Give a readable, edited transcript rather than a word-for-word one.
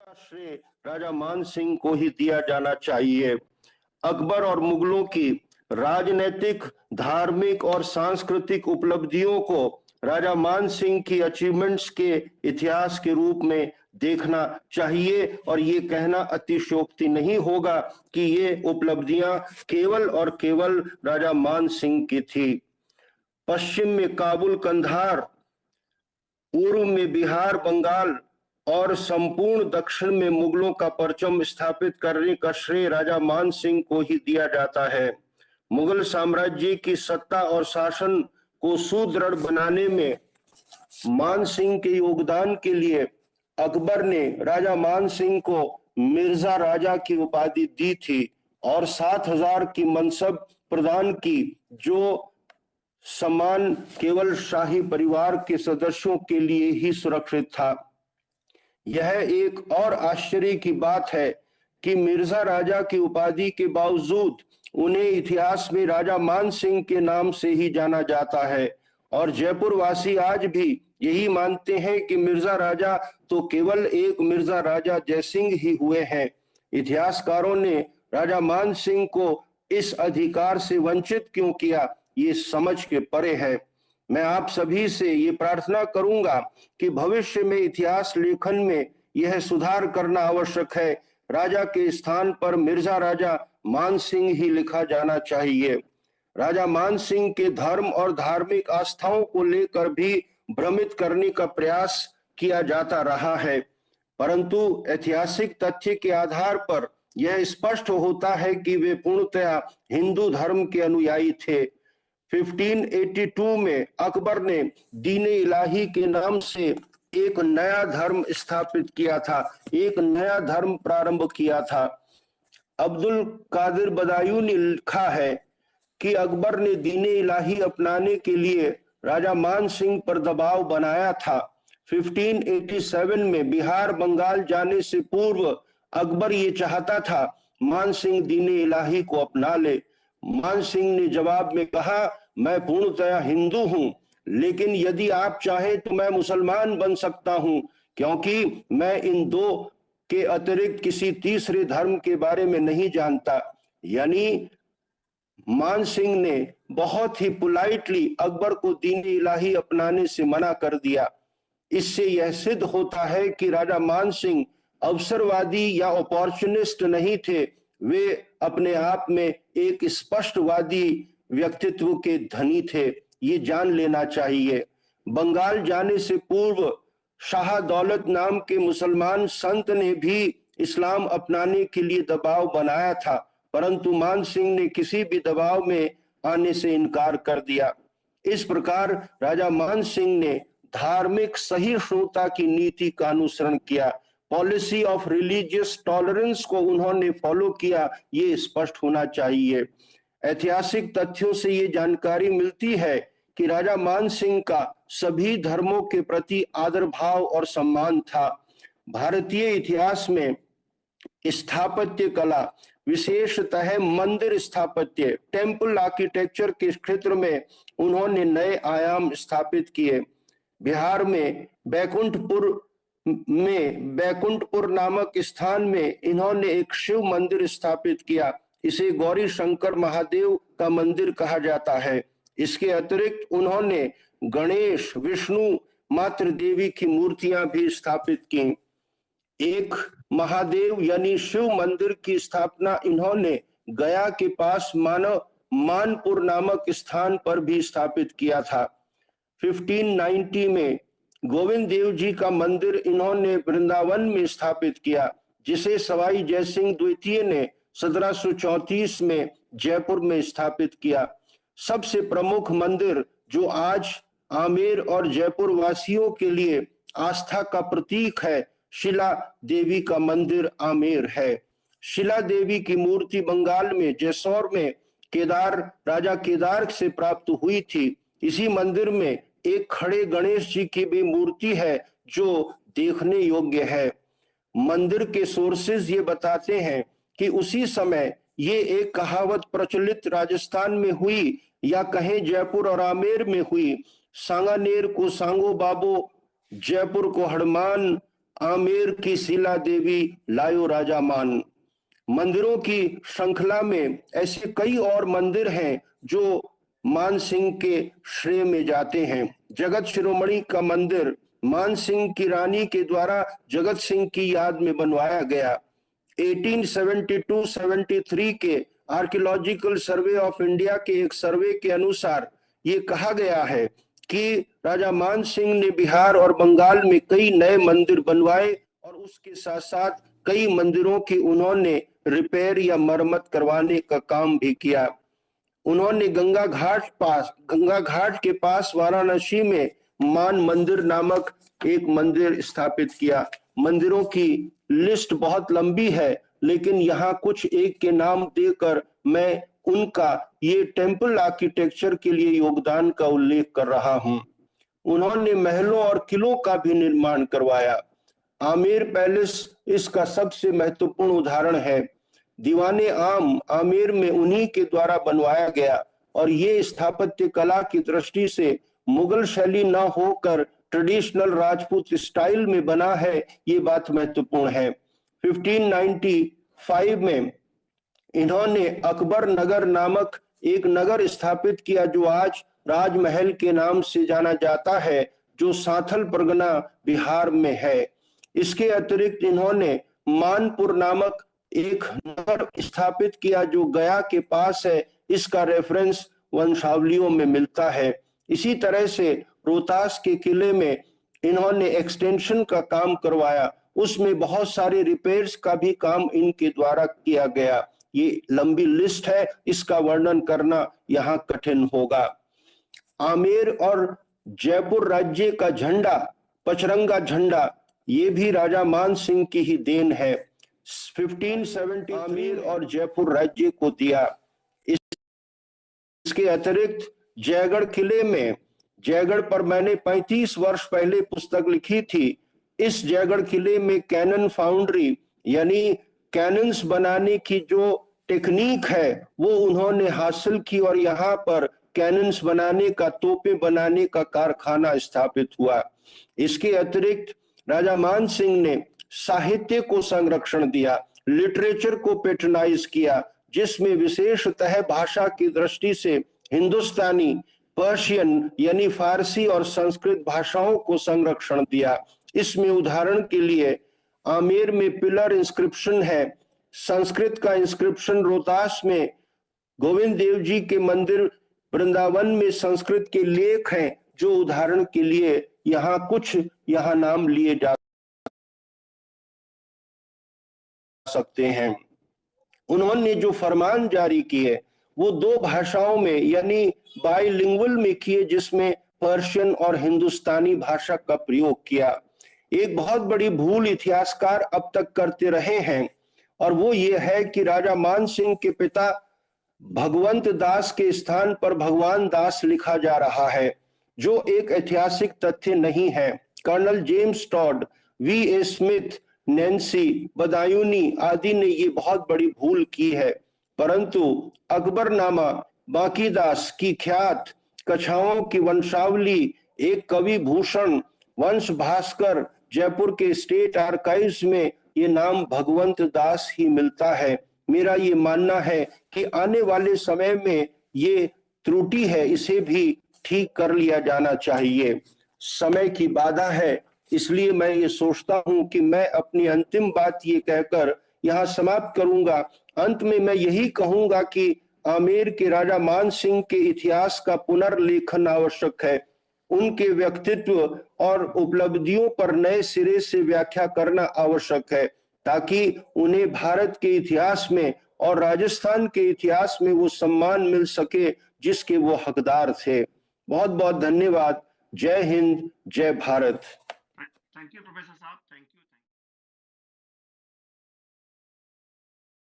श्रेय राजा मान सिंह को ही दिया जाना चाहिए। अकबर और मुगलों की राजनीतिक, धार्मिक और सांस्कृतिक उपलब्धियों को राजा मान सिंह की अचीवमेंट्स के इतिहास के रूप में देखना चाहिए और ये कहना अतिशयोक्ति नहीं होगा कि ये उपलब्धियां केवल और केवल राजा मान सिंह की थी। पश्चिम में काबुल, कंधार, पूर्व में बिहार, बंगाल और संपूर्ण दक्षिण में मुगलों का परचम स्थापित करने का श्रेय राजा मान सिंह को ही दिया जाता है। मुगल साम्राज्य की सत्ता और शासन को सुदृढ़ बनाने में मान सिंह के योगदान के लिए अकबर ने राजा मान सिंह को मिर्जा राजा की उपाधि दी थी और 7,000 की मनसब प्रदान की, जो सम्मान केवल शाही परिवार के सदस्यों के लिए ही सुरक्षित था। यह एक और आश्चर्य की बात है कि मिर्जा राजा की उपाधि के बावजूद उन्हें इतिहास में राजा मान सिंह के नाम से ही जाना जाता है और जयपुर वासी आज भी यही मानते हैं कि मिर्जा राजा तो केवल एक मिर्जा राजा जयसिंह ही हुए हैं। इतिहासकारों ने राजा मान सिंह को इस अधिकार से वंचित क्यों किया, ये समझ के परे है। मैं आप सभी से ये प्रार्थना करूंगा कि भविष्य में इतिहास लेखन में यह सुधार करना आवश्यक है। राजा के स्थान पर मिर्जा राजा मान सिंह ही लिखा जाना चाहिए। राजा मान सिंह के धर्म और धार्मिक आस्थाओं को लेकर भी भ्रमित करने का प्रयास किया जाता रहा है, परंतु ऐतिहासिक तथ्य के आधार पर यह स्पष्ट होता है कि वे पूर्णतया हिंदू धर्म के अनुयायी थे। 1582 में अकबर ने दीन इलाही के नाम से एक नया धर्म स्थापित किया था, एक नया धर्म प्रारंभ किया था। अब्दुल कादिर बदायूं ने लिखा है कि अकबर ने दीन इलाही अपनाने के लिए राजा मान सिंह पर दबाव बनाया था। 1587 में बिहार, बंगाल जाने से पूर्व अकबर ये चाहता था मान सिंह दीन इलाही को अपना ले। मान सिंह ने जवाब में कहा, मैं पूर्णतया हिंदू हूं, लेकिन यदि आप चाहें तो मैं मुसलमान बन सकता हूं, क्योंकि मैं इन दो के अतिरिक्त किसी तीसरे धर्म के बारे में नहीं जानता। यानी मान सिंह ने बहुत ही पोलाइटली अकबर को दीन इलाही अपनाने से मना कर दिया। इससे यह सिद्ध होता है कि राजा मान सिंह अवसरवादी या अपॉर्चुनिस्ट नहीं थे, वे अपने आप में एक स्पष्टवादी व्यक्तित्व के धनी थे, ये जान लेना चाहिए। बंगाल जाने से पूर्व शाह दौलत नाम के मुसलमान संत ने भी इस्लाम अपनाने के लिए दबाव बनाया था, परंतु मान सिंह ने किसी भी दबाव में आने से इनकार कर दिया। इस प्रकार राजा मान सिंह ने धार्मिक सहिष्णुता की नीति का अनुसरण किया। पॉलिसी ऑफ रिलीजियस टॉलरेंस को उन्होंने फॉलो किया, ये स्पष्ट होना चाहिए। ऐतिहासिक तथ्यों से ये जानकारी मिलती है कि राजा मान सिंह का सभी धर्मों के प्रति आदर भाव और सम्मान था। भारतीय इतिहास में स्थापत्य कला, विशेषतः मंदिर स्थापत्य, टेम्पल आर्किटेक्चर के क्षेत्र में उन्होंने नए आयाम स्थापित किए। बिहार में बैकुंठपुर नामक स्थान में इन्होंने एक शिव मंदिर स्थापित किया। इसे गौरी शंकर महादेव का मंदिर कहा जाता है। इसके अतिरिक्त उन्होंने गणेश, विष्णु, मातृ देवी की मूर्तियां भी स्थापित की। एक महादेव यानी शिव मंदिर की स्थापना इन्होंने गया के पास मानपुर नामक स्थान पर भी स्थापित किया था। 1590 में गोविंद देव जी का मंदिर इन्होंने वृंदावन में स्थापित किया, जिसे सवाई जयसिंह द्वितीय ने 1734 में जयपुर में स्थापित किया। सबसे प्रमुख मंदिर जो आज आमेर और जयपुर वासियों के लिए आस्था का प्रतीक है, शिला देवी का मंदिर आमेर है। शिला देवी की मूर्ति बंगाल में जैसौर में राजा केदार से प्राप्त हुई थी। इसी मंदिर में एक खड़े गणेश जी की भी मूर्ति है जो देखने योग्य है। मंदिर के सोर्सेज ये बताते हैं कि उसी समय ये एक कहावत प्रचलित राजस्थान में हुई या कहें जयपुर और आमेर में हुई, सांगानेर को सांगो बाबो, जयपुर को हनुमान, आमेर की शिला देवी लायो राजा मान। मंदिरों की श्रृंखला में ऐसे कई और मंदिर हैं जो मान सिंह के श्रेय में जाते हैं। जगत शिरोमणि का मंदिर मान सिंह की रानी के द्वारा जगत सिंह की याद में बनवाया गया। 1872-73 के आर्कियोलॉजिकल सर्वे ऑफ इंडिया के एक सर्वे के अनुसार ये कहा गया है कि राजा मान सिंह ने बिहार और बंगाल में कई नए मंदिर बनवाए और उसके साथ साथ कई मंदिरों की उन्होंने रिपेयर या मरम्मत करवाने का काम भी किया। उन्होंने गंगा घाट के पास वाराणसी में मान मंदिर नामक एक मंदिर स्थापित किया। मंदिरों की लिस्ट बहुत लंबी है, लेकिन यहाँ कुछ एक के नाम देकर मैं उनका ये टेम्पल आर्किटेक्चर के लिए योगदान का उल्लेख कर रहा हूँ। उन्होंने महलों और किलों का भी निर्माण करवाया। आमेर पैलेस इसका सबसे महत्वपूर्ण उदाहरण है। दीवाने आम आमेर में उन्हीं के द्वारा बनवाया गया और ये स्थापत्य कला की दृष्टि से मुगल शैली न होकर ट्रेडिशनल राजपूत स्टाइल में बना है, ये बात महत्वपूर्ण है। 1595 में इन्होंने अकबर नगर नामक एक नगर स्थापित किया जो आज राजमहल के नाम से जाना जाता है, जो सांथल परगना बिहार में है। इसके अतिरिक्त इन्होंने मानपुर नामक एक नगर स्थापित किया जो गया के पास है। इसका रेफरेंस वंशावलियों में मिलता है। इसी तरह से रोहतास के किले में इन्होंने एक्सटेंशन का काम करवाया, उसमें बहुत सारे रिपेयर्स का भी काम इनके द्वारा किया गया। ये लंबी लिस्ट है, इसका वर्णन करना यहाँ कठिन होगा। आमेर और जयपुर राज्य का झंडा, पचरंगा झंडा, ये भी राजा मान सिंह की ही देन है। 1570 आमेर और जयपुर राज्य को दिया। इसके अतिरिक्त जयगढ़ किले में, जयगढ़ पर मैंने 35 वर्ष पहले पुस्तक लिखी थी। इस जयगढ़ किले में कैनन फाउंड्री यानी कैनन्स बनाने की जो टेक्निक है वो उन्होंने हासिल की और यहाँ पर कैनन्स बनाने का, तोपें बनाने का कारखाना स्थापित हुआ। इसके अतिरिक्त राजा मान सिंह ने साहित्य को संरक्षण दिया, लिटरेचर को पेट्रनाइज किया, जिसमें विशेषतः भाषा की दृष्टि से हिंदुस्तानी, पर्शियन यानी फारसी और संस्कृत भाषाओं को संरक्षण दिया। इसमें उदाहरण के लिए आमेर में पिलर इंस्क्रिप्शन है, संस्कृत का इंस्क्रिप्शन रोहतास में, गोविंद देव जी के मंदिर वृंदावन में संस्कृत के लेख हैं, जो उदाहरण के लिए यहाँ नाम लिए जा सकते हैं। उन्होंने जो फरमान जारी किए वो 2 भाषाओं में यानी बाइलिंगुअल में किए, जिसमें पर्शियन और हिंदुस्तानी भाषा का प्रयोग किया। एक बहुत बड़ी भूल इतिहासकार अब तक करते रहे हैं और वो ये है कि राजा मान सिंह के पिता भगवंत दास के स्थान पर भगवान दास लिखा जा रहा है, जो एक ऐतिहासिक तथ्य नहीं है। Colonel James Tod, V.A. Smith, Nancy Badayuni आदि ने ये बहुत बड़ी भूल की है, परंतु अकबरनामा, बांकीदास की ख्यात, कछाओं की वंशावली, एक कवि भूषण, वंश भास्कर, जयपुर के स्टेट आर्काइव्स में ये नाम भगवंत दास ही मिलता है। मेरा ये मानना है कि आने वाले समय में ये त्रुटि है, इसे भी ठीक कर लिया जाना चाहिए। समय की बाधा है, इसलिए मैं ये सोचता हूं कि मैं अपनी अंतिम बात ये कहकर यहाँ समाप्त करूंगा। अंत में मैं यही कहूंगा कि आमेर के राजा मान सिंह के इतिहास का पुनर्लेखन आवश्यक है। उनके व्यक्तित्व और उपलब्धियों पर नए सिरे से व्याख्या करना आवश्यक है, ताकि उन्हें भारत के इतिहास में और राजस्थान के इतिहास में वो सम्मान मिल सके जिसके वो हकदार थे। बहुत बहुत धन्यवाद। जय हिंद, जय भारत। थैंक यू प्रोफेसर साहब, थैंक यू।